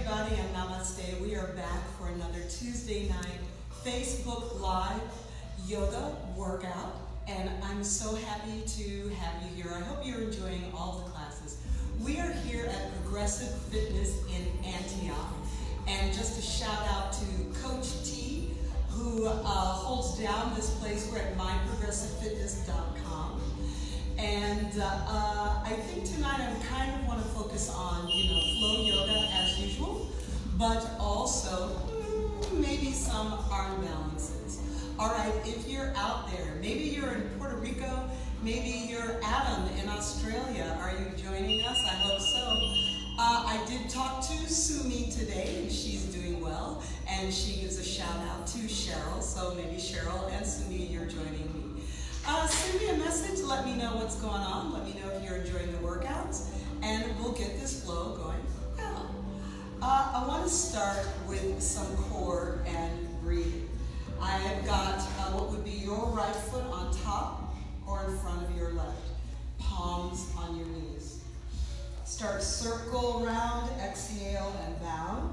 everybody, and namaste. We are back for another Tuesday night Facebook Live yoga workout, and I'm so happy to have you here. I hope you're enjoying all the classes. We are here at Progressive Fitness in Antioch, and just a shout out to Coach T, who holds down this place. We're at myprogressivefitness.com. And I think tonight I kind of want to focus on, flow yoga as usual, but also maybe some arm balances. All right, if you're out there, maybe you're in Puerto Rico, maybe you're Adam in Australia. Are you joining us? I hope so. I did talk to Sumi today, and she's doing well, and she gives a shout out to Cheryl. So maybe Cheryl and Sumi, you're joining me. Send me a message, let me know what's going on, let me know if you're enjoying the workouts, and we'll get this flow going well. I want to start with some core and breathing. I've got what would be your right foot on top or in front of your left, palms on your knees. Start circle around, exhale and bow.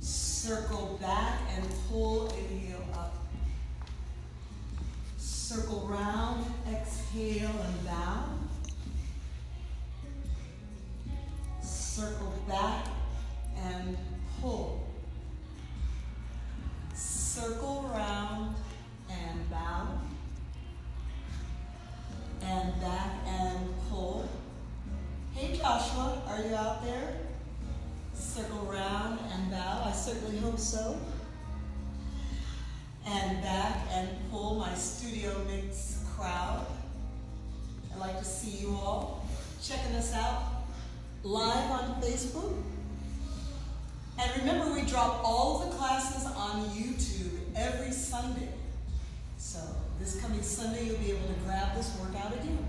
Circle back and pull, inhale up. Circle round, exhale and bow. Circle back and pull. Circle round and bow. And back and pull. Hey Joshua, are you out there? Circle round and bow. I certainly hope so. And back and pull, my studio mix crowd. I'd like to see you all checking us out live on Facebook. And remember, we drop all of the classes on YouTube every Sunday. So this coming Sunday, you'll be able to grab this workout again.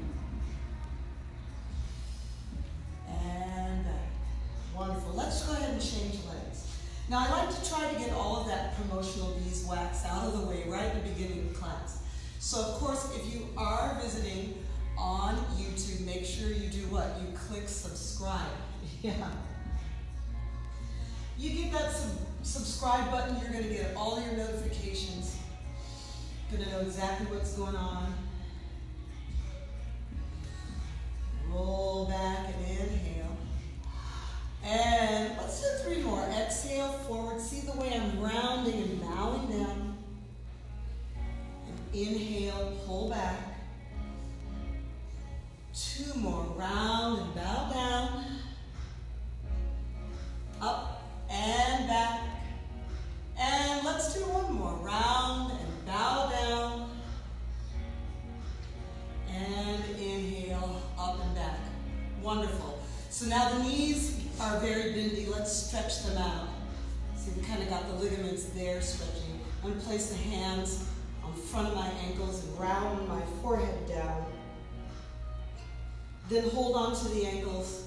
And wonderful. Let's go ahead and change legs. Now, I like to try to get all of that promotional beeswax out of the way right at the beginning of class. So, of course, if you are visiting on YouTube, make sure you do what? You click subscribe. Yeah. You get that subscribe button, you're going to get all your notifications. You're going to know exactly what's going on. Roll back and inhale. And let's do 3 more. Exhale, forward. See the way I'm rounding and bowing down. And inhale, pull back. 2 more. Round and bow down. Up and back. And let's do 1 more. Round and bow down. And inhale, up and back. Wonderful. So now the knees are very bendy. Let's stretch them out. See, we kind of got the ligaments there stretching. I'm going to place the hands on front of my ankles and round my forehead down. Then hold on to the ankles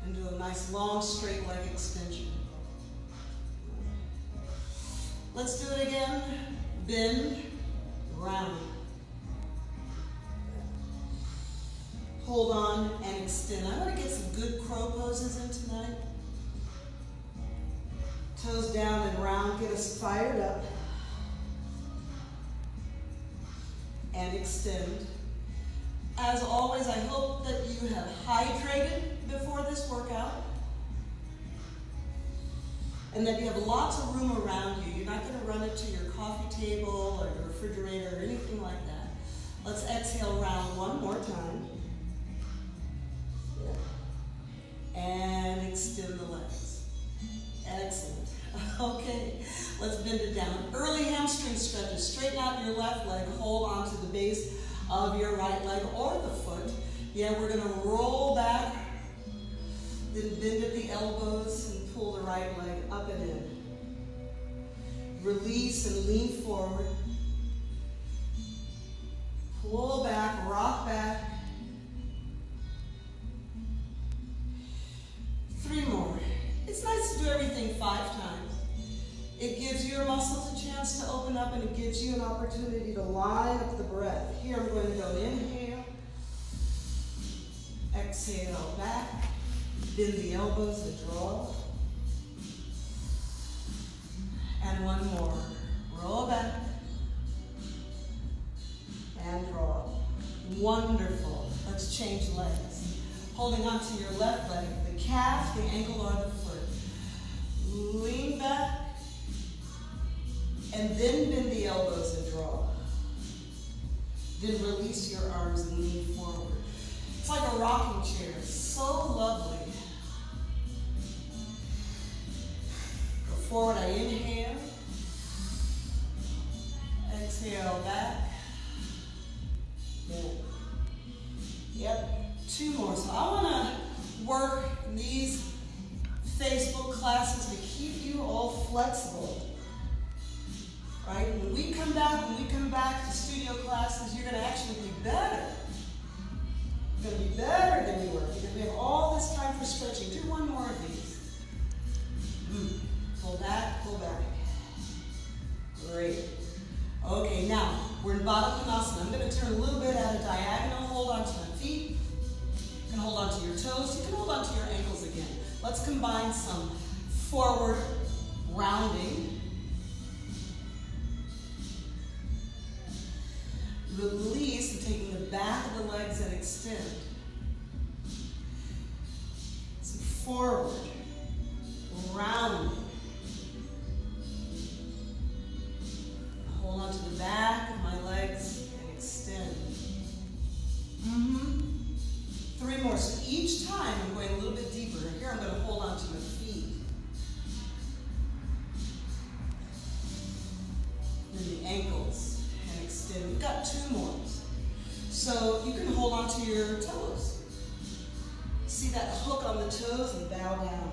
and do a nice long straight leg extension. Let's do it again. Bend, round. Hold on and extend. I want to get some good crow poses in tonight. Toes down and round. Get us fired up. And extend. As always, I hope that you have hydrated before this workout. And that you have lots of room around you. You're not going to run it to your coffee table or your refrigerator or anything like that. Let's exhale round 1 more time. And extend the legs. Excellent. Okay, let's bend it down. Early hamstring stretches. Straighten out your left leg. Hold onto the base of your right leg or the foot. Yeah, we're going to roll back. Then bend at the elbows and pull the right leg up and in. Release and lean forward. Pull back, rock back. 3 more. It's nice to do everything 5 times. It gives your muscles a chance to open up, and it gives you an opportunity to line up the breath. Here I'm going to go inhale, exhale back, Bend the elbows to draw. And one more. Roll back. And draw. Wonderful. Let's change legs. Holding onto your left leg, the calf, the ankle, or the foot. Lean back. And then bend the elbows and draw. Then release your arms and lean forward. It's like a rocking chair. So lovely. Go forward, I inhale. Exhale, back. Bend. Yep, 2 more. So I want to work these Facebook classes to keep you all flexible. Right? When we come back to studio classes, you're going to actually be better. You're going to be better than you were because we have all this time for stretching. Do one more of these. Pull back, pull back. Great. Okay, now we're in Baddha Konasana. I'm going to turn a little bit at a diagonal. Hold on to my feet. You can hold on to your toes. You can hold on to your ankles again. Let's combine some forward rounding. Release and taking the back of the legs and extend. So forward, rounding. Hold on to the back of my legs and extend. 3 more. So each time I'm going a little bit deeper. Here I'm going to hold on to my feet. Then the ankles. We've got 2 more. So you can hold on to your toes. See that hook on the toes and bow down.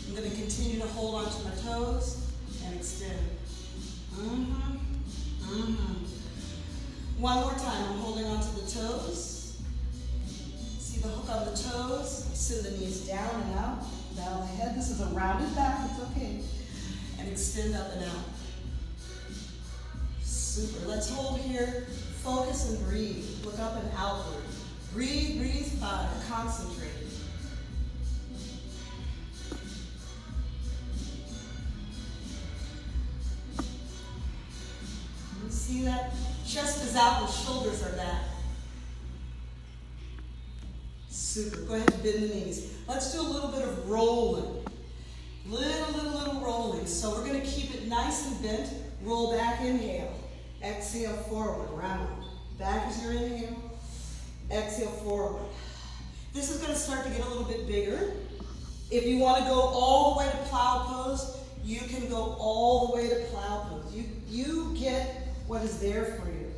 I'm going to continue to hold on to my toes and extend. One more time, I'm holding on to the toes. See the hook on the toes. Send the knees down and out. Bow the head. This is a rounded back, it's okay. And extend up and out. Super. Let's hold here. Focus and breathe. Look up and outward. Breathe, breathe, 5. Concentrate. You see that? Chest is out and shoulders are back. Super. Go ahead and bend the knees. Let's do a little bit of rolling. Little rolling. So we're going to keep it nice and bent. Roll back, inhale. Exhale, forward, round. Back is your inhale. Exhale, forward. This is going to start to get a little bit bigger. If you want to go all the way to plow pose, you can go all the way to plow pose. You get what is there for you.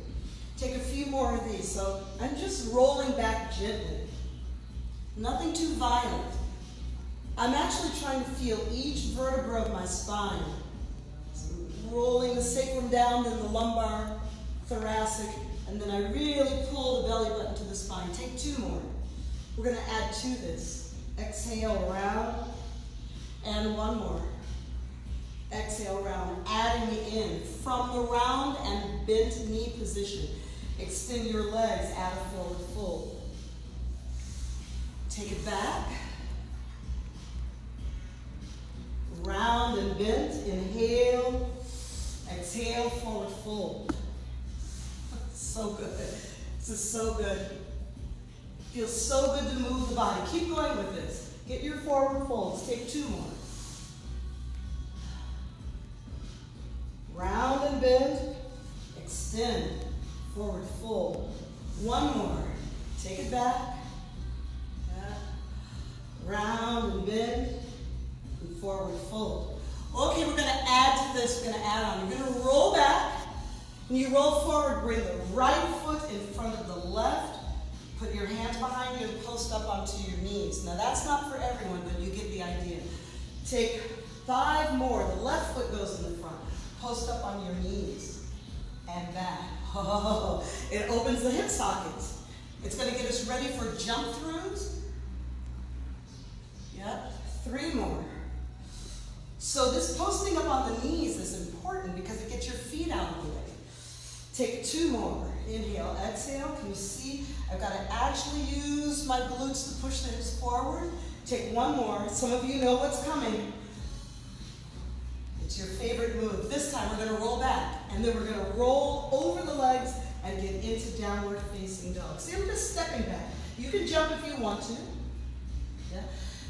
Take a few more of these. So I'm just rolling back gently. Nothing too violent. I'm actually trying to feel each vertebra of my spine. Rolling the sacrum down, then the lumbar, thoracic, and then I really pull the belly button to the spine. Take 2 more. We're going to add to this. Exhale, round, and 1 more. Exhale, round, adding in from the round and bent knee position. Extend your legs, add a forward fold. Take it back. Round and bent, inhale. Exhale, forward fold. So good. This is so good. Feels so good to move the body. Keep going with this. Get your forward folds. Take 2 more. Round and bend. Extend. Forward fold. 1 more. Take it back. Round and bend. And forward fold. Okay, we're going to add to this. We're going to add on. You're going to roll back. When you roll forward, bring the right foot in front of the left. Put your hands behind you and post up onto your knees. Now, that's not for everyone, but you get the idea. Take 5 more. The left foot goes in the front. Post up on your knees and back. Oh, it opens the hip sockets. It's going to get us ready for jump throughs. Yep. 3 more. So this posting up on the knees is important because it gets your feet out of the way. Take 2 more. Inhale, exhale. Can you see? I've got to actually use my glutes to push the hips forward. Take one more. Some of you know what's coming. It's your favorite move. This time we're going to roll back, and then we're going to roll over the legs and get into downward facing dog. See, I'm just stepping back. You can jump if you want to. Yeah.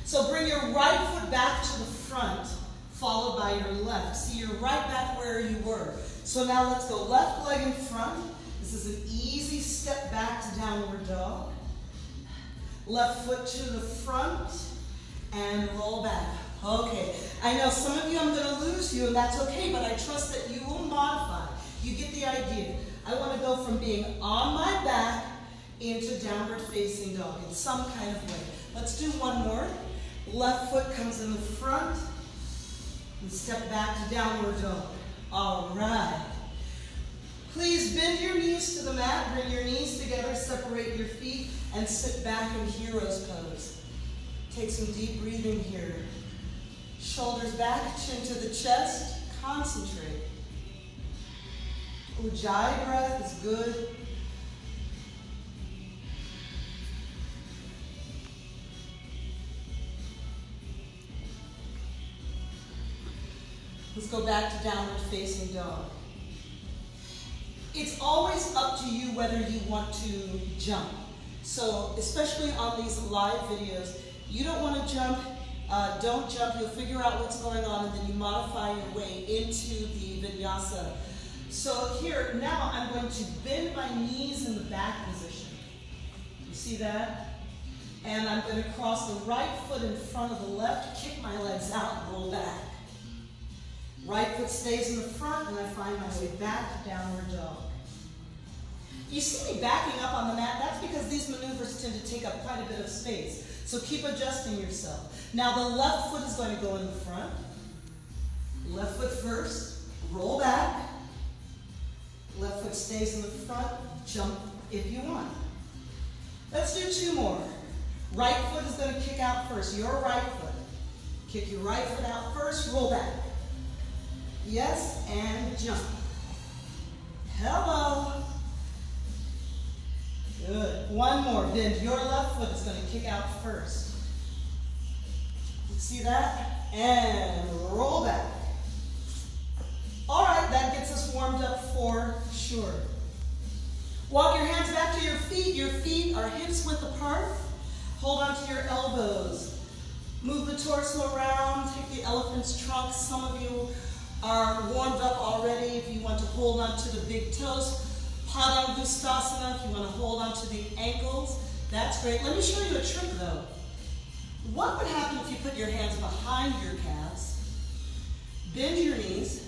So bring your right foot back to the front, followed by your left. See, you're right back where you were. So now let's go left leg in front. This is an easy step back to downward dog. Left foot to the front and roll back. Okay, I know some of you I'm going to lose you, and that's okay, but I trust that you will modify. You get the idea. I want to go from being on my back into downward facing dog in some kind of way. Let's do one more. Left foot comes in the front and step back to downward dog. All right. Please bend your knees to the mat, bring your knees together, separate your feet, and sit back in hero's pose. Take some deep breathing here. Shoulders back, chin to the chest, concentrate. Ujjayi breath is good. Let's go back to downward facing dog. It's always up to you whether you want to jump. So, especially on these live videos, you don't want to jump, don't jump, you'll figure out what's going on, and then you modify your way into the Vinyasa. So here, now I'm going to bend my knees in the back position. You see that? And I'm going to cross the right foot in front of the left, kick my legs out, and roll back. Right foot stays in the front, and I find my way back to downward dog. You see me backing up on the mat, that's because these maneuvers tend to take up quite a bit of space. So keep adjusting yourself. Now the left foot is going to go in the front. Left foot first, roll back. Left foot stays in the front, jump if you want. Let's do two more. Right foot is going to kick out first, your right foot. Kick your right foot out first, roll back. Yes, and jump. Hello. Good. One more. Bend. Your left foot is going to kick out first. See that? And roll back. All right, that gets us warmed up for sure. Walk your hands back to your feet. Your feet are hips width apart. Hold on to your elbows. Move the torso around. Take the elephant's trunk. Some of you are warmed up already. If you want to hold on to the big toes, Padangusthasana, if you want to hold on to the ankles, that's great. Let me show you a trick though. What would happen if you put your hands behind your calves, bend your knees,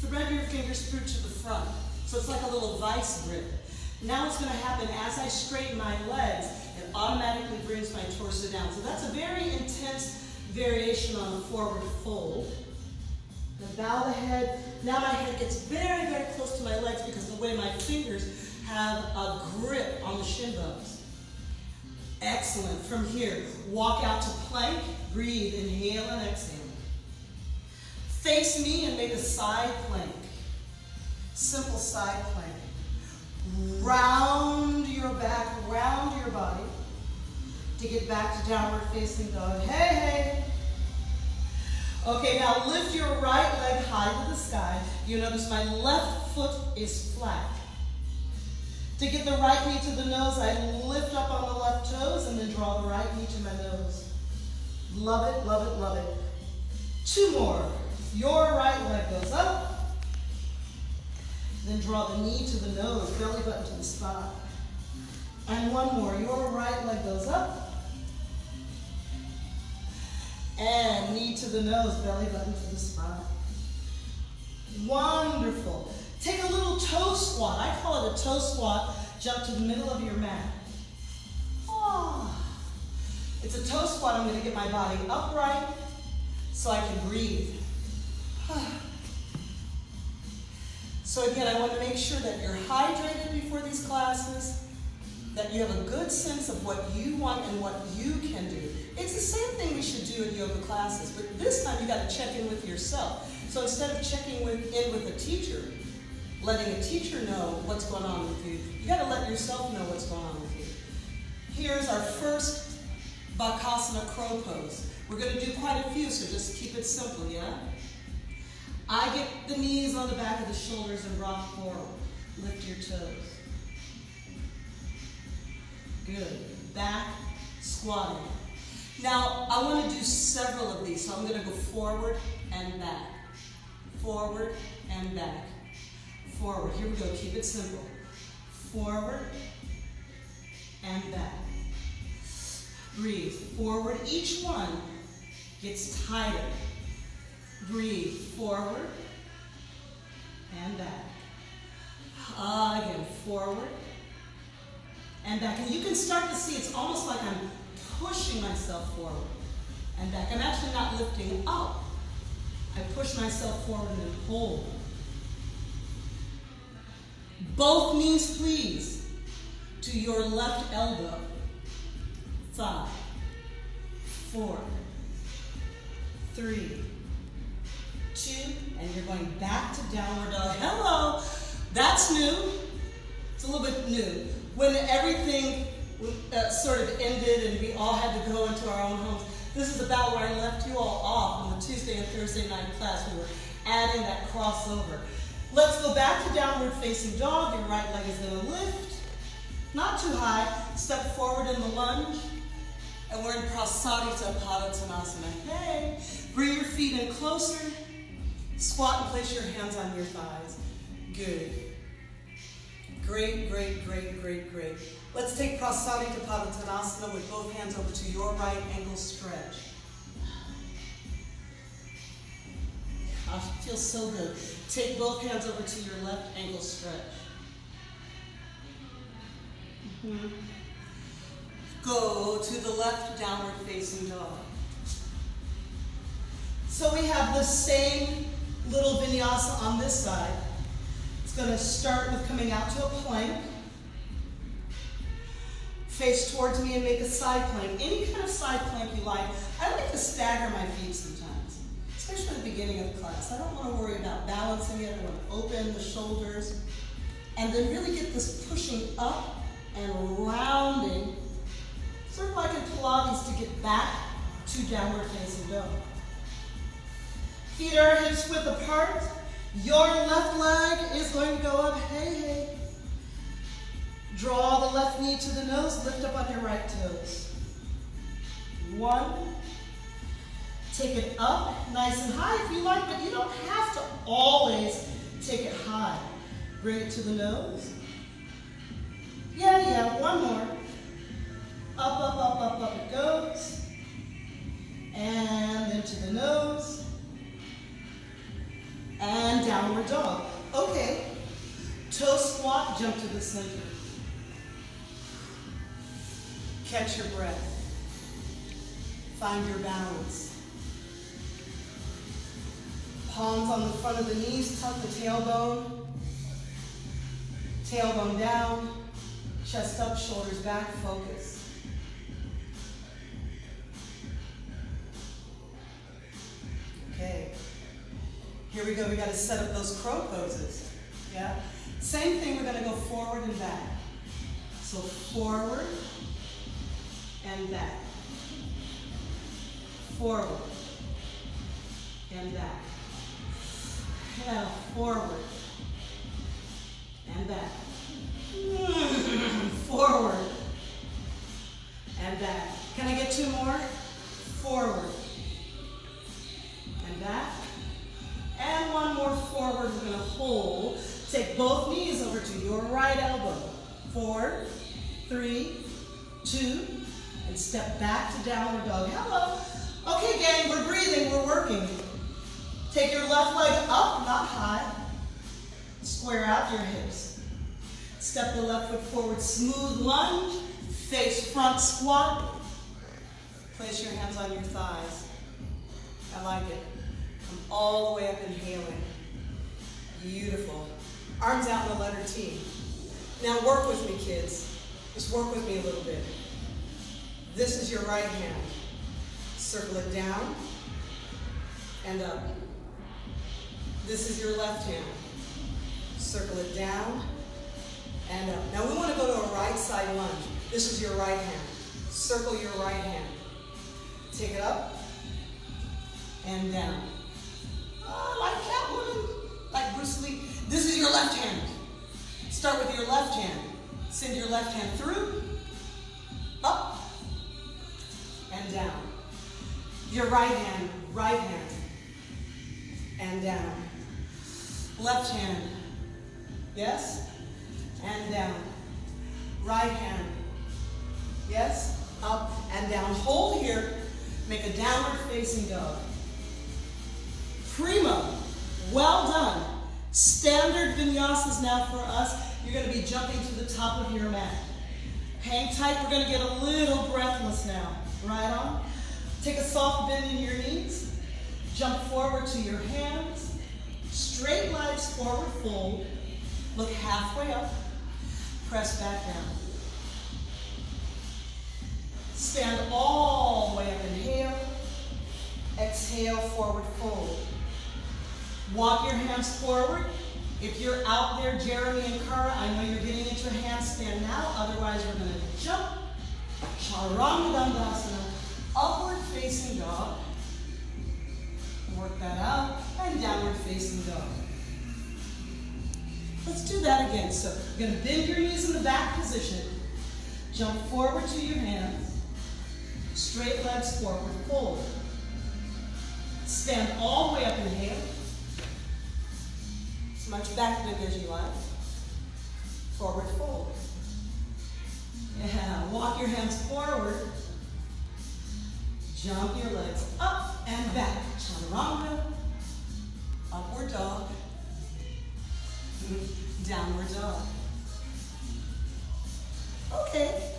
thread your fingers through to the front, so it's like a little vice grip. Now what's going to happen as I straighten my legs, it automatically brings my torso down. So that's a very intense variation on the forward fold. Now bow the head. Now my head gets very, very close to my legs because the way my fingers have a grip on the shin bones. Excellent. From here, walk out to plank. Breathe, inhale and exhale. Face me and make a side plank. Simple side plank. Round your back, round your body to get back to downward facing dog. Hey, hey. Okay, now lift your right leg high to the sky. You notice my left foot is flat. To get the right knee to the nose, I lift up on the left toes and then draw the right knee to my nose. Love it, love it, love it. Two more. Your right leg goes up. Then draw the knee to the nose, belly button to the spine. And one more. Your right leg goes up. And knee to the nose, belly button to the spine. Wonderful. Take a little toe squat. I call it a toe squat. Jump to the middle of your mat. Oh. It's a toe squat. I'm going to get my body upright so I can breathe. So again, I want to make sure that you're hydrated before these classes, that you have a good sense of what you want and what you can do. It's the same thing we should do in yoga classes, but this time you got to check in with yourself. So instead of checking in with a teacher, letting a teacher know what's going on with you. You got to let yourself know what's going on with you. Here's our first Bakasana crow pose. We're going to do quite a few, so just keep it simple, yeah? I get the knees on the back of the shoulders and rock forward. Lift your toes. Good. Back, squatting. Now, I want to do several of these, so I'm going to go forward and back. Forward and back. Forward. Here we go. Keep it simple. Forward and back. Breathe. Forward. Each one gets tighter. Breathe. Forward and back. Again, forward and back. And you can start to see it's almost like I'm pushing myself forward and back. I'm actually not lifting up. I push myself forward and hold. Both knees, please, to your left elbow. 5, 4, 3, 2, and you're going back to downward dog. Hello, that's new. It's a little bit new. When everything sort of ended and we all had to go into our own homes, this is about where I left you all off on the Tuesday and Thursday night class. We were adding that crossover. Let's go back to downward facing dog. Your right leg is going to lift. Not too high. Step forward in the lunge. And we're in Prasarita Padottanasana. Hey. Bring your feet in closer. Squat and place your hands on your thighs. Good. Great, great, great, great, great. Let's take Prasarita Padottanasana with both hands over to your right ankle stretch. It feels so good. Take both hands over to your left ankle stretch. Go to the left downward facing dog. So we have the same little vinyasa on this side. It's going to start with coming out to a plank. Face towards me and make a side plank. Any kind of side plank you like. I like to stagger my feet sometimes, especially at the beginning of the class. I don't want to worry about balancing it. I want to open the shoulders and then really get this pushing up and rounding, sort of like in Pilates, to get back to downward facing dog. Feet are hips width apart. Your left leg is going to go up. Hey, hey. Draw the left knee to the nose. Lift up on your right toes. 1. Take it up nice and high if you like, but you don't have to always take it high. Bring it to the nose. Yeah, one more. Up, up, up, up, up it goes. And then to the nose. And downward dog. Okay. Toe squat, jump to the center. Catch your breath. Find your balance. Palms on the front of the knees, tuck the tailbone. Tailbone down. Chest up, shoulders back, focus. Okay. Here we go. We got to set up those crow poses. Yeah? Same thing, we're going to go forward and back. So forward and back. Forward and back. Yeah, forward and back. Forward and back. Can I get 2 more? Forward and back. And 1 more forward. We're going to hold. Take both knees over to your right elbow. 4, 3, 2, and step back to downward dog. Hello. Okay, gang, we're breathing, we're working. Take your left leg up, not high. Square out your hips. Step the left foot forward, smooth lunge. Face front squat. Place your hands on your thighs. I like it. Come all the way up, inhaling. Beautiful. Arms out in the letter T. Now work with me, kids. Just work with me a little bit. This is your right hand. Circle it down and up. This is your left hand. Circle it down and up. Now we want to go to a right side lunge. This is your right hand. Circle your right hand. Take it up and down. Like Catwoman, like Bruce Lee. This is your left hand. Start with your left hand. Send your left hand through, up, and down. Your right hand, and down. Left hand, yes, and down. Right hand, yes, up and down. Hold here, make a downward facing dog. Primo, well done. Standard vinyasas now for us. You're going to be jumping to the top of your mat. Hang tight, we're going to get a little breathless now. Right on. Take a soft bend in your knees. Jump forward to your hands. Straight legs forward, fold. Look halfway up. Press back down. Stand all the way up, inhale. Exhale, forward fold. Walk your hands forward. If you're out there, Jeremy and Kara, I know you're getting into a handstand now. Otherwise, we're going to jump. Chaturanga Dandasana. Upward facing dog. Work that out. And downward facing dog. Let's do that again. So you're going to bend your knees in the back position. Jump forward to your hands. Straight legs forward, fold. Stand all the way up, inhale. As much back bend as you like. Forward fold. Yeah, walk your hands forward. Jump your legs up and back. Chaturanga. Upward dog. Downward dog. Okay,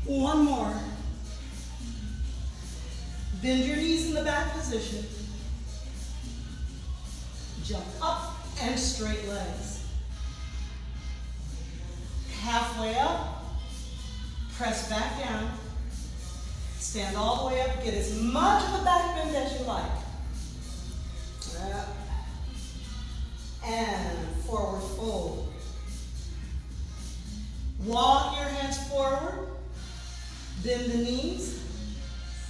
one more. Bend your knees in the back position. Jump up and straight legs. Halfway up, press back down. Stand all the way up, get as much of a back bend as you like. Up. And forward fold. Walk your hands forward, bend the knees,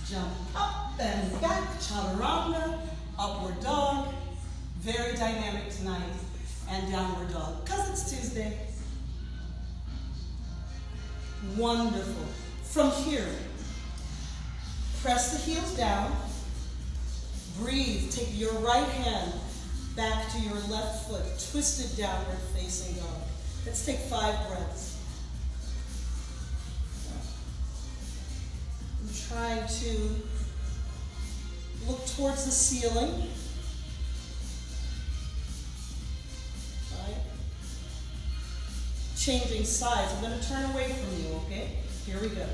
jump up and back, chaturanga, upward dog, very dynamic tonight, and downward dog, because it's Tuesday. Wonderful. From here, press the heels down, breathe, take your right hand back to your left foot, twisted downward facing dog. Let's take 5 breaths. I'm trying to look towards the ceiling. Right. Changing sides. I'm going to turn away from you, okay? Here we go.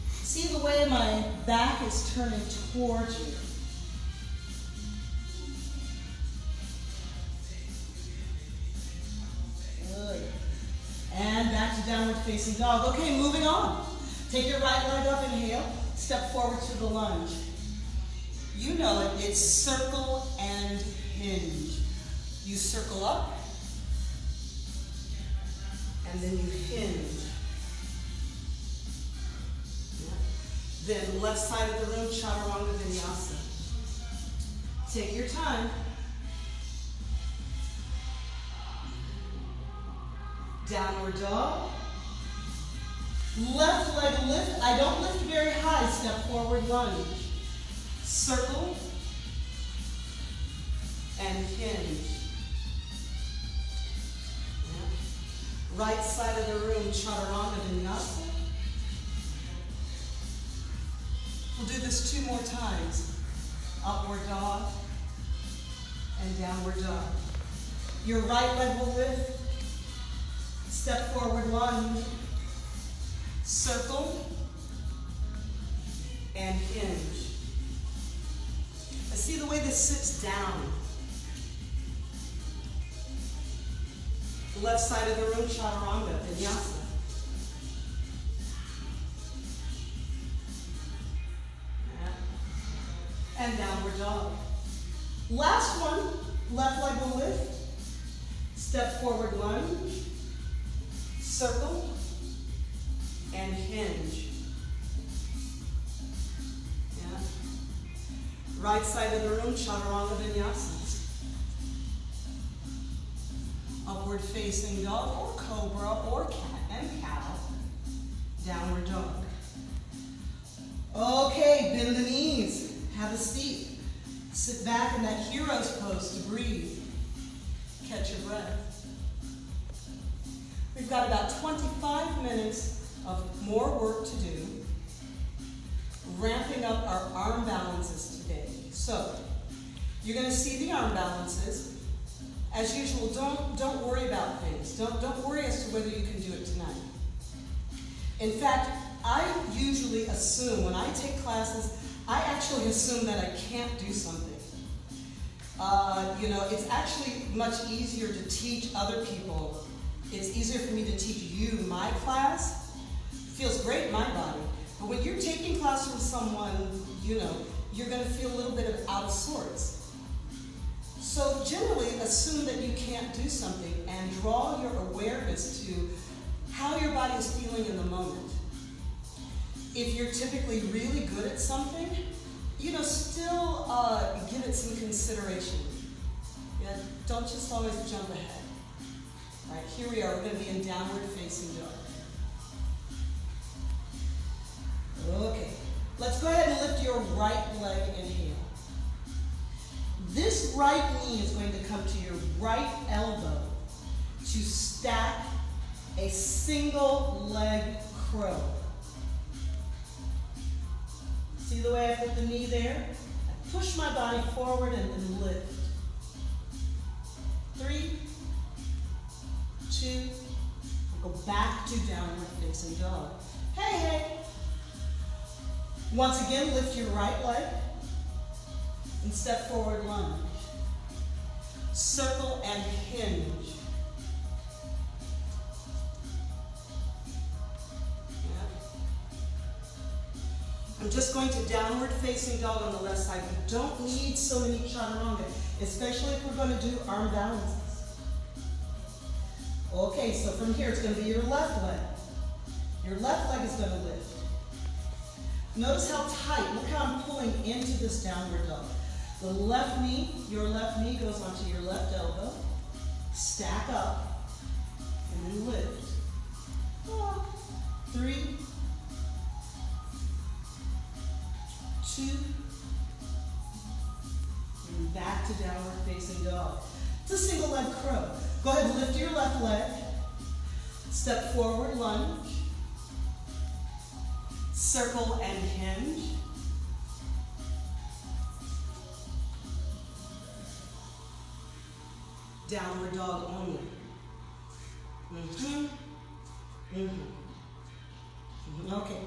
See the way my back is turning towards you. Good. And back to downward facing dog. Okay, moving on. Take your right leg up, inhale. Step forward to the lunge. You know it, it's circle and hinge. You circle up, and then you hinge. Then left side of the room, Chaturanga Vinyasa. Take your time. Downward dog. Left leg lift. I don't lift very high. Step forward lunge. Circle and hinge. Right side of the room, Chaturanga Vinyasa. We'll do this 2 more times. Upward dog and downward dog. Your right leg will lift. Step forward lunge. Circle and hinge. I see the way this sits down. Left side of the room, Chaturanga Vinyasa. And downward dog. Last one, Left leg will lift. Step forward lunge. Circle. And hinge. Yeah. Right side of the room, chaturanga vinyasa. Upward facing dog or cobra or cat and cow. Downward dog. Okay, bend the knees. Have a seat. Sit back in that hero's pose to breathe. Catch your breath. We've got about 25 minutes of more work to do, ramping up our arm balances today. So, you're going to see the arm balances. As usual, don't worry about things. Don't worry as to whether you can do it tonight. In fact, I usually assume, when I take classes, I actually assume that I can't do something. It's actually much easier to teach other people. It's easier for me to teach you my class. It feels great in my body. But when you're taking classes with someone, you're going to feel a little bit out of sorts. So generally, assume that you can't do something and draw your awareness to how your body is feeling in the moment. If you're typically really good at something, still give it some consideration. Yeah, don't just always jump ahead. All right, here we are. We're going to be in downward facing dog. Okay, let's go ahead and lift your right leg. Inhale. This right knee is going to come to your right elbow to stack a single leg crow. See the way I put the knee there? I push my body forward and then lift. 3, 2, go back to downward facing dog. Hey, hey. Once again, lift your right leg and step forward lunge. Circle and hinge. I'm just going to downward facing dog on the left side. You don't need so many chaturanga, especially if we're going to do arm balances. Okay, so from here it's going to be your left leg. Your left leg is going to lift. Notice how tight, look how I'm pulling into this downward dog. The left knee, your left knee goes onto your left elbow. Stack up and then lift. 3, 2, and back to downward facing dog. It's a single leg crow. Go ahead and lift your left leg. Step forward, lunge. Circle and hinge. Downward dog only. Okay.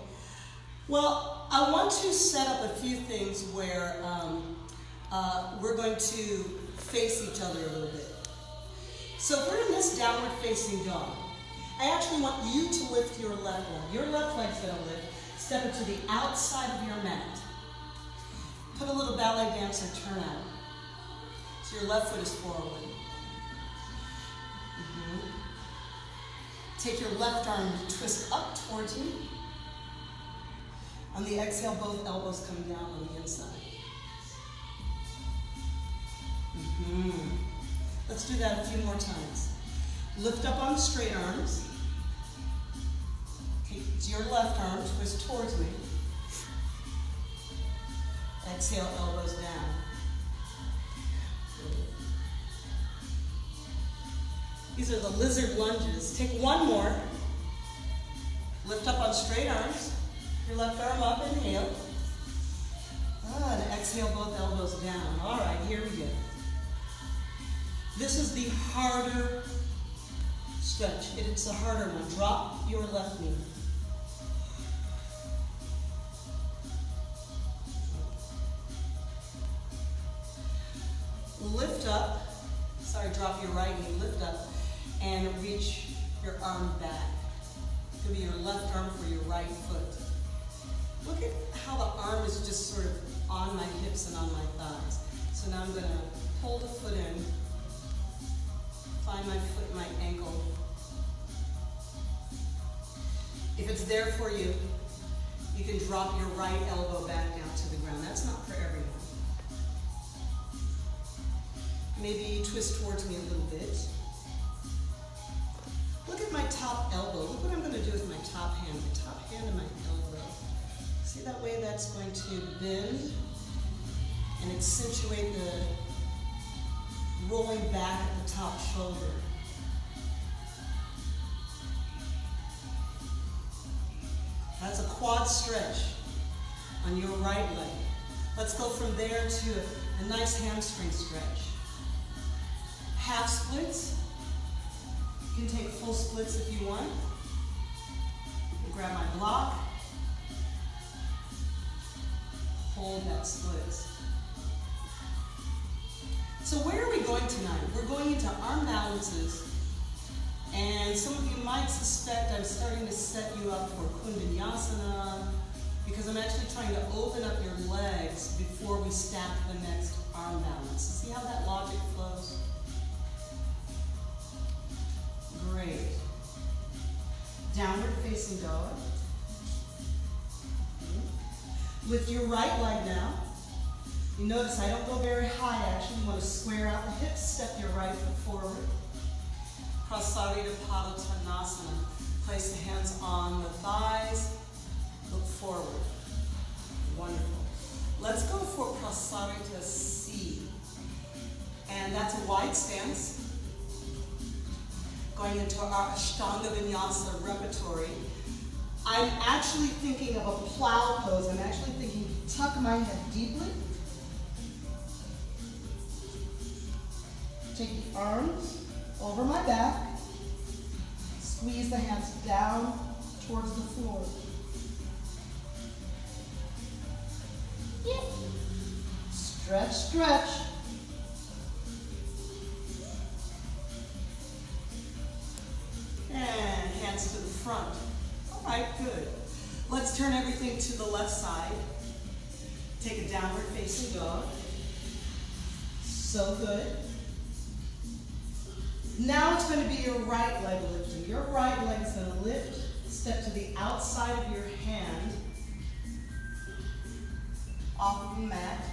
Well, I want to set up a few things where we're going to face each other a little bit. So if we're in this downward facing dog, I actually want you to lift your left leg. Your left leg's going to lift. Step it to the outside of your mat. Put a little ballet dancer turn out. So your left foot is forward. Take your left arm, twist up towards you. On the exhale, both elbows come down on the inside. Let's do that a few more times. Lift up on straight arms. Take your left arm, twist towards me. Exhale, elbows down. These are the lizard lunges. Take one more. Lift up on straight arms. Your left arm up, inhale. And exhale, both elbows down. All right, here we go. This is the harder stretch. It's the harder one. Drop your left knee. Lift up. Sorry, drop your right knee. Lift up and reach your arm back. It's going to be your left arm for your right foot. Look at how the arm is just sort of on my hips and on my thighs. So now I'm going to hold a foot in. Find my foot, my ankle. If it's there for you, you can drop your right elbow back down to the ground. That's not for everyone. Maybe twist towards me a little bit. Look at my top elbow. Look what I'm going to do with my top hand and my elbow. See that way that's going to bend and accentuate the rolling back at the top shoulder. That's a quad stretch on your right leg. Let's go from there to a nice hamstring stretch. Half splits. You can take full splits if you want. Grab my block. Hold that splits. So where are we going tonight? We're going into arm balances. And some of you might suspect I'm starting to set you up for Vinyasa because I'm actually trying to open up your legs before we stack the next arm balance. See how that logic flows? Great. Downward facing dog. Lift your right leg now. You notice I don't go very high actually. You want to square out the hips, step your right foot forward. Prasarita Padottanasana. Place the hands on the thighs. Look forward. Wonderful. Let's go for Prasarita C. And that's a wide stance. Going into our Ashtanga Vinyasa repertory. I'm actually thinking of a plow pose. I'm actually thinking tuck my head deeply. Take the arms over my back. Squeeze the hands down towards the floor. Yeah. Stretch, stretch. And hands to the front. All right, good. Let's turn everything to the left side. Take a downward facing dog. So good. Now it's going to be your right leg lifting. Your right leg is going to lift, step to the outside of your hand, off of the mat.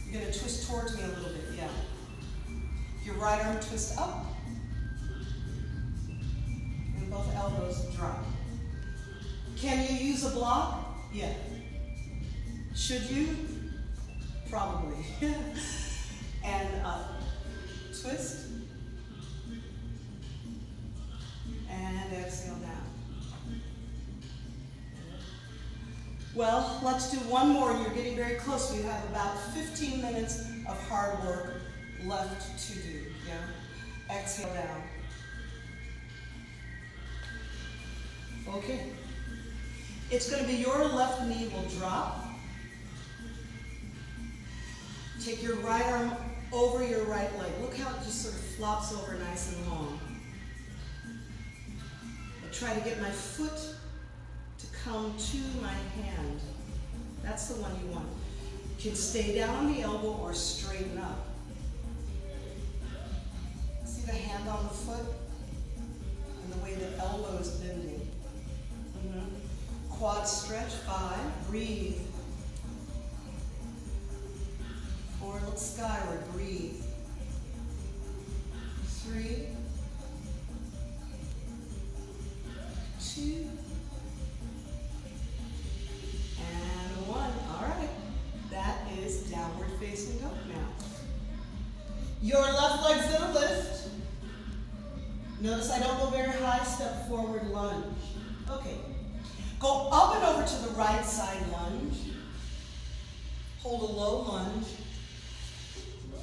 You're going to twist towards me a little bit, yeah. Your right arm twist up, and both elbows drop. Can you use a block? Yeah. Should you? Probably. And twist. And exhale down. Well, let's do one more. You're getting very close. We have about 15 minutes of hard work left to do. Yeah? Exhale down. Okay. It's going to be your left knee will drop. Take your right arm over your right leg. Look how it just sort of flops over nice and long. Try to get my foot to come to my hand. That's the one you want. You can stay down on the elbow or straighten up. See the hand on the foot? And the way the elbow is bending. Quad stretch, 5. Breathe. 4, look skyward. Breathe. 3. 2, and 1. All right. That is downward facing dog now. Your left leg's gonna lift. Notice I don't go very high, step forward, lunge. Okay. Go up and over to the right side lunge. Hold a low lunge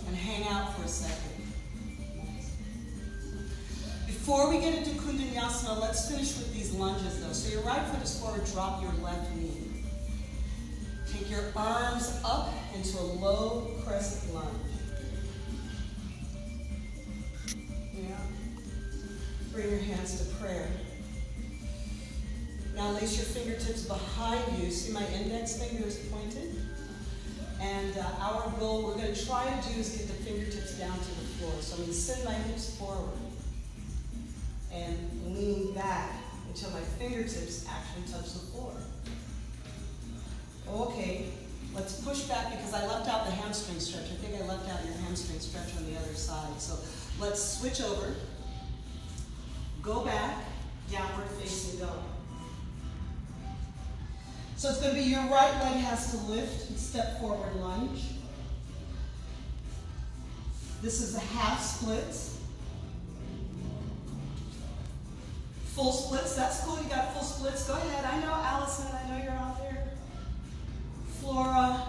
and hang out for a second. Before we get into Kundalini, let's finish with these lunges though. So your right foot is forward, drop your left knee. Take your arms up into a low crescent lunge. Yeah. Bring your hands to prayer. Now lace your fingertips behind you. See my index finger is pointed? And our goal, we're going to try to do is get the fingertips down to the floor. So I'm going to send my hips forward and lean back until my fingertips actually touch the floor. Okay, let's push back because I left out the hamstring stretch. I think I left out your hamstring stretch on the other side. So let's switch over. Go back, downward facing dog. So it's going to be your right leg has to lift and step forward lunge. This is a half split. Full splits, that's cool, you got full splits. Go ahead, I know Allison, I know you're out there. Flora.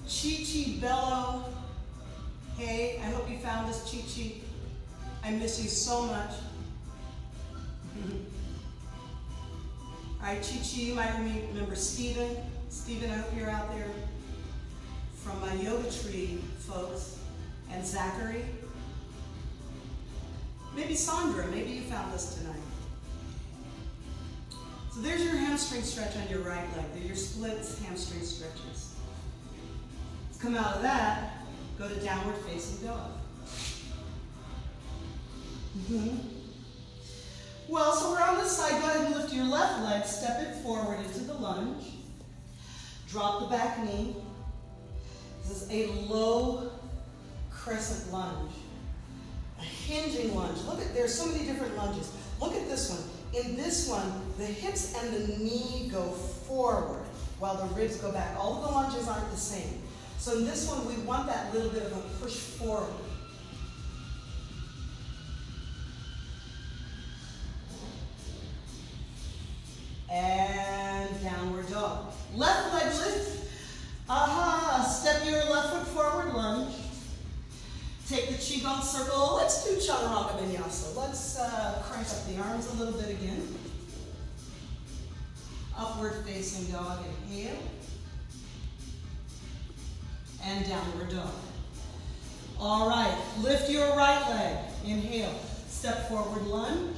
Chi-Chi Bello. Hey, I hope you found this, Chi-Chi. I miss you so much. All right, Chi-Chi, you might remember Stephen. Stephen, I hope you're out there. From my yoga tree, folks. And Zachary. Maybe Sandra, maybe you found this tonight. So there's your hamstring stretch on your right leg. They're your splits hamstring stretches. Let's come out of that, go to downward facing dog. Well, so we're on this side. Go ahead and lift your left leg, step it forward into the lunge. Drop the back knee. This is a low crescent lunge. A hinging lunge. Look at, there's so many different lunges. Look at this one. In this one, the hips and the knee go forward while the ribs go back. All of the lunges aren't the same. So in this one, we want that little bit of a push forward. And downward dog. Left leg lift. Aha, step your left foot forward, lunge. Take the Qigong circle. Let's do Chaturanga Vinyasa. Let's crank up the arms a little bit again. Upward facing dog, inhale. And downward dog. All right, lift your right leg. Inhale, step forward, lunge.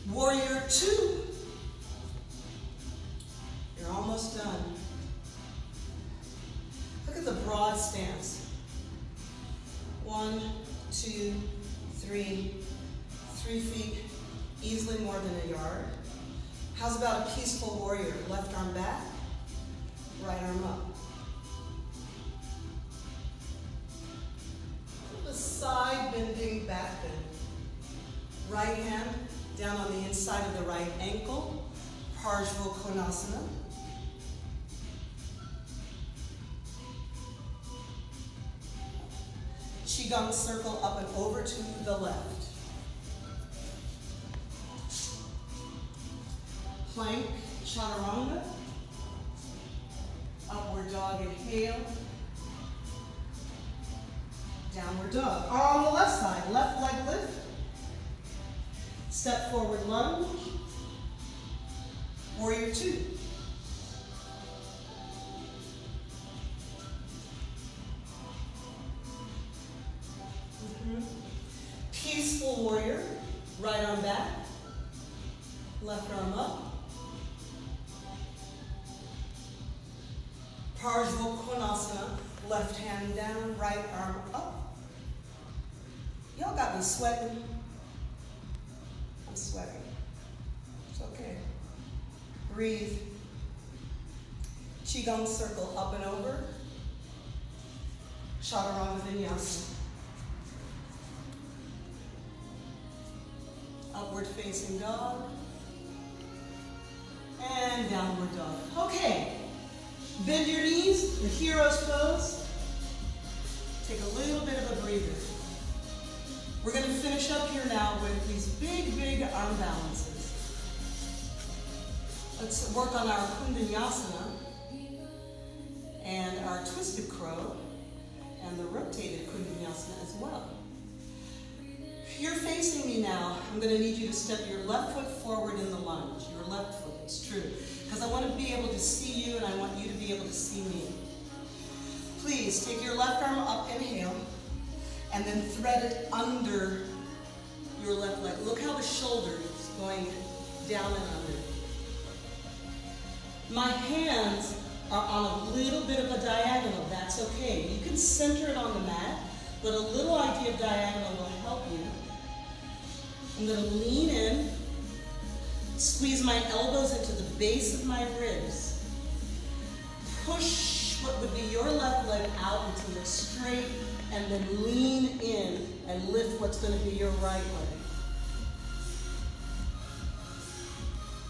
Warrior two. You're almost done. Look at the broad stance. 1, 2, 3, 3 feet, easily more than a yard. How's about a peaceful warrior? Left arm back, right arm up. The side bending back bend. Right hand down on the inside of the right ankle, Konasana. Qigong circle up and over to the left. Plank, Chaturanga. Upward dog, inhale. Downward dog. On the left side, left leg lift. Step forward, lunge. Warrior two. Peaceful warrior, right arm back, left arm up. Konasana, left hand down, right arm up. Y'all got me sweating. I'm sweating. It's okay. Breathe. Qigong circle up and over. Chaturanga Vinyasa. Upward facing dog. And downward dog. Okay. Bend your knees, the hero's pose. Take a little bit of a breather. We're going to finish up here now with these big, big arm balances. Let's work on our Vinyasa and our twisted crow and the rotated Vinyasa as well. You're facing me now. I'm going to need you to step your left foot forward in the lunge. Your left foot, it's true. Because I want to be able to see you and I want you to be able to see me. Please take your left arm up, inhale, and then thread it under your left leg. Look how the shoulder is going down and under. My hands are on a little bit of a diagonal, that's okay. You can center it on the mat, but a little idea of diagonal will help you. I'm going to lean in, squeeze my elbows into the base of my ribs. Push what would be your left leg out until it's straight, and then lean in and lift what's going to be your right leg.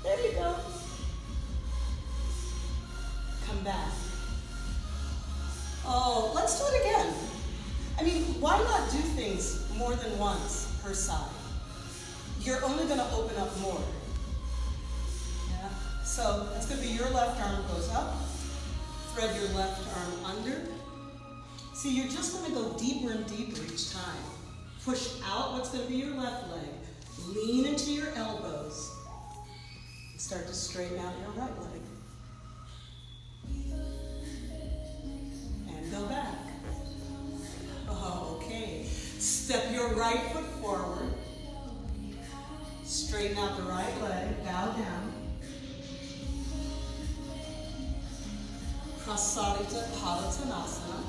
There you go. Come back. Oh, let's do it again. I mean, why not do things more than once per side? You're only going to open up more. Yeah? So it's going to be your left arm goes up, thread your left arm under. See, you're just going to go deeper and deeper each time. Push out what's going to be your left leg. Lean into your elbows. Start to straighten out your right leg. And go back. Oh, okay. Step your right foot forward. Straighten out the right leg. Bow down. Prasarita Padottanasana.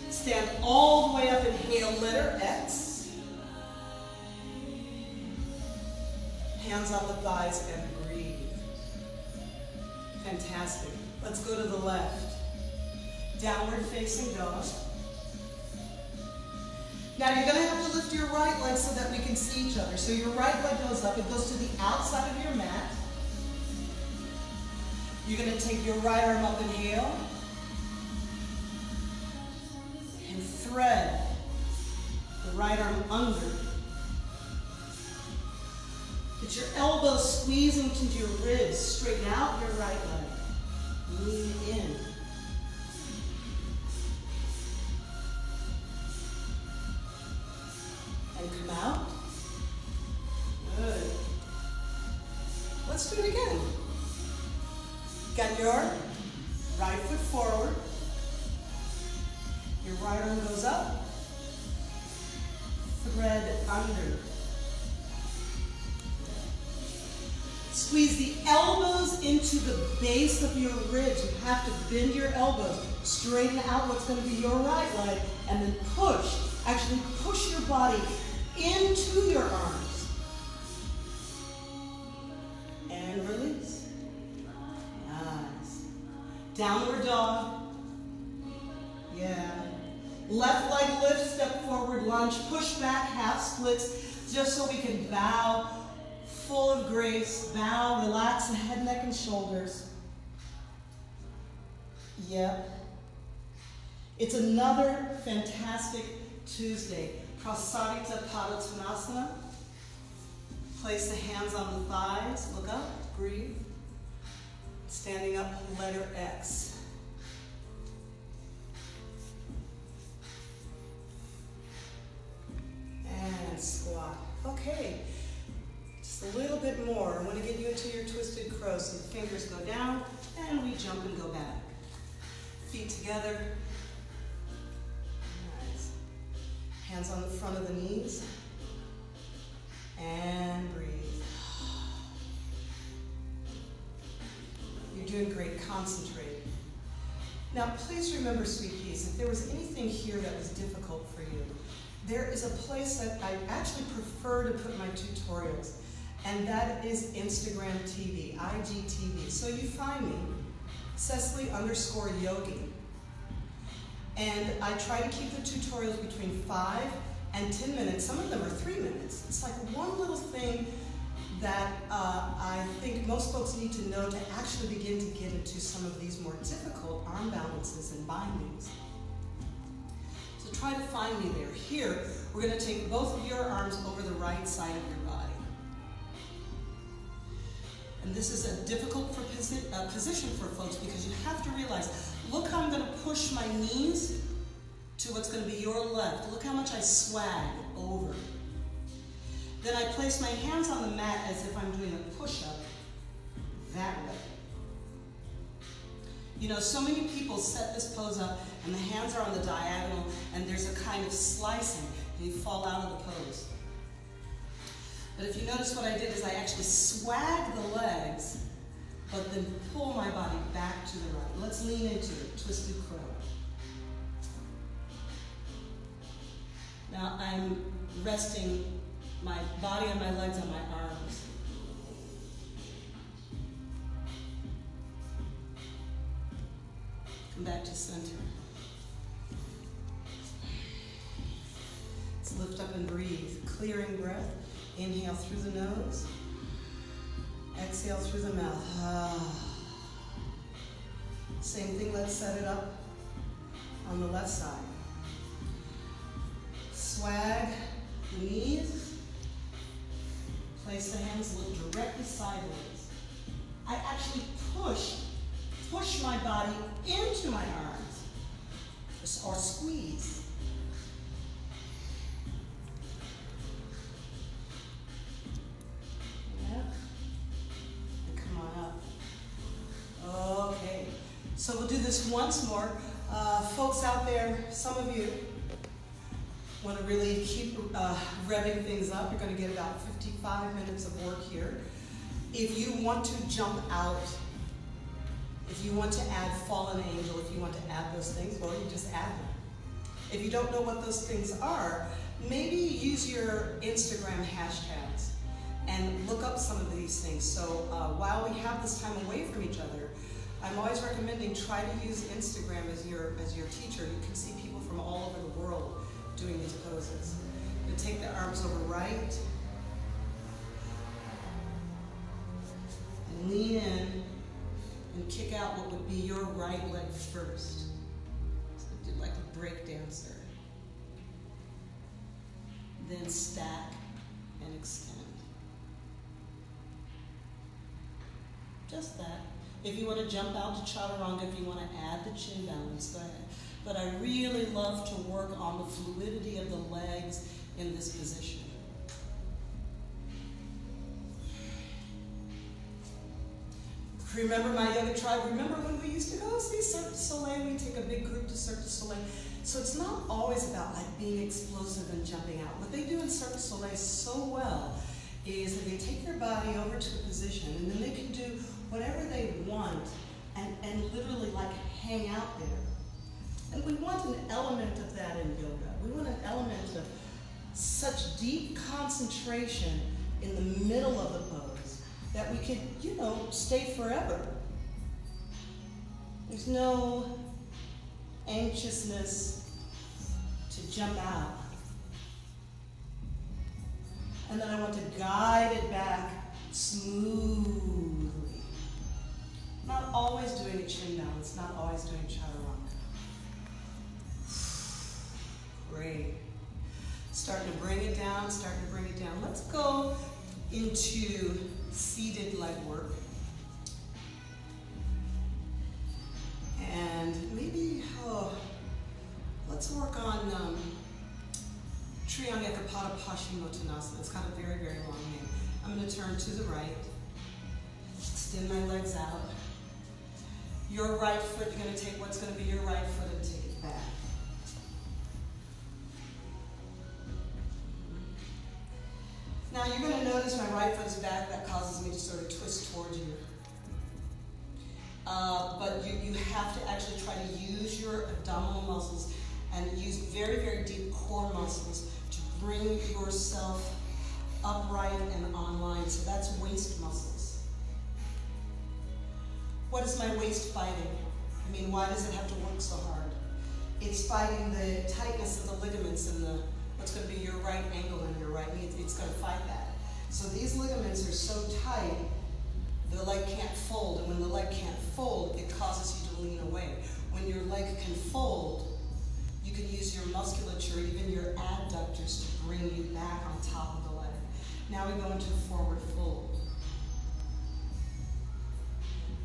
Stand all the way up, inhale, letter X. Hands on the thighs and breathe. Fantastic. Let's go to the left. Downward facing dog. Now you're going to have to lift your right leg so that we can see each other. So your right leg goes up, it goes to the outside of your mat. You're going to take your right arm up, inhale. And thread the right arm under. Get your elbows squeezing into your ribs. Straighten out your right leg. Lean in. And come out. Good. Let's do it again. Got your right foot forward. Your right arm goes up. Thread under. Squeeze the elbows into the base of your ribs. You have to bend your elbows. Straighten out what's going to be your right leg. And then push. Actually push your body into your arms. And release. Nice. Downward dog. Yeah. Left leg lift, step forward, lunge, push back, half splits, just so we can bow, full of grace, bow, relax the head, neck, and shoulders. Yep. It's another fantastic Tuesday. Prasarita Padottanasana. Place the hands on the thighs, look up, breathe. Standing up, letter X. And squat. Okay, just a little bit more. I want to get you into your twisted crow. So the fingers go down and we jump and go back. Feet together. Nice. Hands on the front of the knees. And breathe. You're doing great. Concentrate. Now, please remember, sweet peas, if there was anything here that was difficult for you, there is a place that I actually prefer to put my tutorials, and that is Instagram TV, IGTV. So you find me, Cecily_Yogi. And I try to keep the tutorials between 5 and 10 minutes. Some of them are 3 minutes. It's like one little thing that I think most folks need to know to actually begin to get into some of these more difficult arm balances and bindings. So try to find me there. Here, we're going to take both of your arms over the right side of your body. And this is a difficult position for folks because you have to realize, look how I'm going to push my knees to what's going to be your left. Look how much I swag over. Then I place my hands on the mat as if I'm doing a push-up that way. You know, so many people set this pose up and the hands are on the diagonal and there's a kind of slicing and you fall out of the pose. But if you notice what I did is I actually swagged the legs but then pull my body back to the right. Let's lean into it, twisted crow. Now I'm resting my body on my legs, on my arms. Come back to center. Let's lift up and breathe. Clearing breath. Inhale through the nose. Exhale through the mouth. Same thing, let's set it up on the left side. Swag the knees. Place the hands, look directly sideways. I actually push my body into my arms, or squeeze. Yeah. And come on up. Okay, so we'll do this once more. Folks out there, some of you want to really keep revving things up. You're going to get about 55 minutes of work here. If you want to jump out, if you want to add fallen angel, if you want to add those things, well, you just add them. If you don't know what those things are, maybe use your Instagram hashtags and look up some of these things. So while we have this time away from each other, I'm always recommending try to use Instagram as your teacher. You can see people from all over the world doing these poses. You take the arms over right and lean in and kick out what would be your right leg first. So do like a break dancer. Then stack and extend. Just that. If you want to jump out to chaturanga, if you want to add the chin balance, go ahead. But I really love to work on the fluidity of the legs in this position. Remember my yoga tribe? Remember when we used to go see Cirque du Soleil? We take a big group to Cirque du Soleil. So it's not always about like being explosive and jumping out. What they do in Cirque du Soleil so well is that they take their body over to a position and then they can do whatever they want and literally like hang out there. And we want an element of that in yoga. We want an element of such deep concentration in the middle of the pose that we could, stay forever. There's no anxiousness to jump out. And then I want to guide it back smoothly. Not always doing a chin balance, not always doing chaturanga. Great. Starting to bring it down, Let's go into seated leg work. And maybe, let's work on Triangekapada Paschimottanasana. It's got a very, very long name. I'm going to turn to the right, extend my legs out. Your right foot, you're going to take what's going to be your right foot and take it back. Now you're going to notice my right foot is back. That causes me to sort of twist towards you. But you have to actually try to use your abdominal muscles and use very, very deep core muscles to bring yourself upright and online. So that's waist muscles. What is my waist fighting? I mean, why does it have to work so hard? It's fighting the tightness of the ligaments in what's going to be your right ankle and your right knee. It's going to fight that. So these ligaments are so tight, the leg can't fold. And when the leg can't fold, it causes you to lean away. When your leg can fold, you can use your musculature, even your adductors, to bring you back on top of the leg. Now we go into forward fold.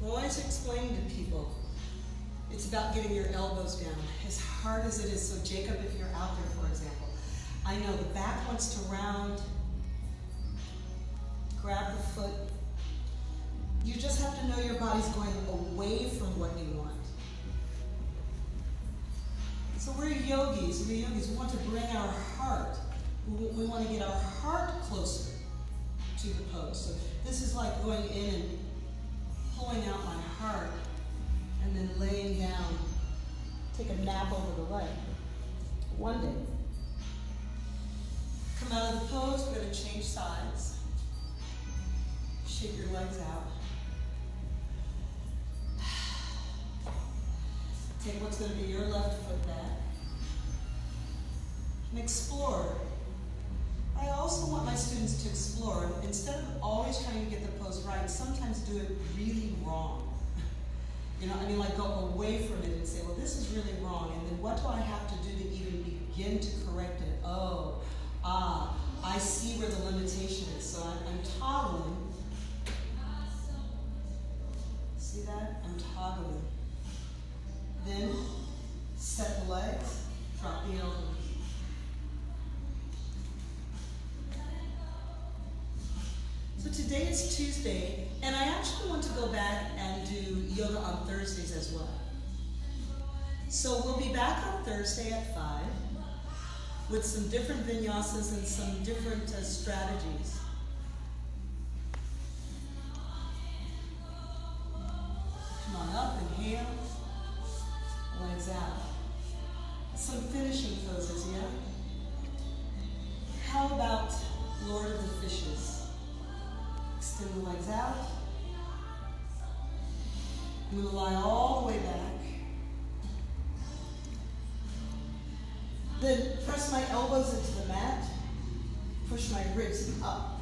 I always explain to people, it's about getting your elbows down, as hard as it is. So Jacob, if you're out there, for example, I know the back wants to round, grab the foot. You just have to know your body's going away from what you want. So we're yogis. We want to bring our heart. We want to get our heart closer to the pose. So this is like going in and pulling out my heart and then laying down. Take a nap over the leg. One day. Come out of the pose, we're going to change sides. Shake your legs out. Take what's going to be your left foot back. And explore. I also want my students to explore. Instead of always trying to get the pose right, sometimes do it really wrong. You know, I mean, like go away from it and say, well, this is really wrong, and then what do I have to do to even begin to correct it? Oh, I see where the limitation is, so I'm toggling. See that? I'm toggling. Then, set the legs, drop the elbows. So today is Tuesday, and I actually want to go back and do yoga on Thursdays as well. So we'll be back on Thursday at 5 with some different vinyasas and some different strategies. Come on up, inhale, legs out. Some finishing poses, yeah? How about Lord of the Fishes? Extend the legs out. I'm going to lie all the way back. Then press my elbows into the mat. Push my ribs up.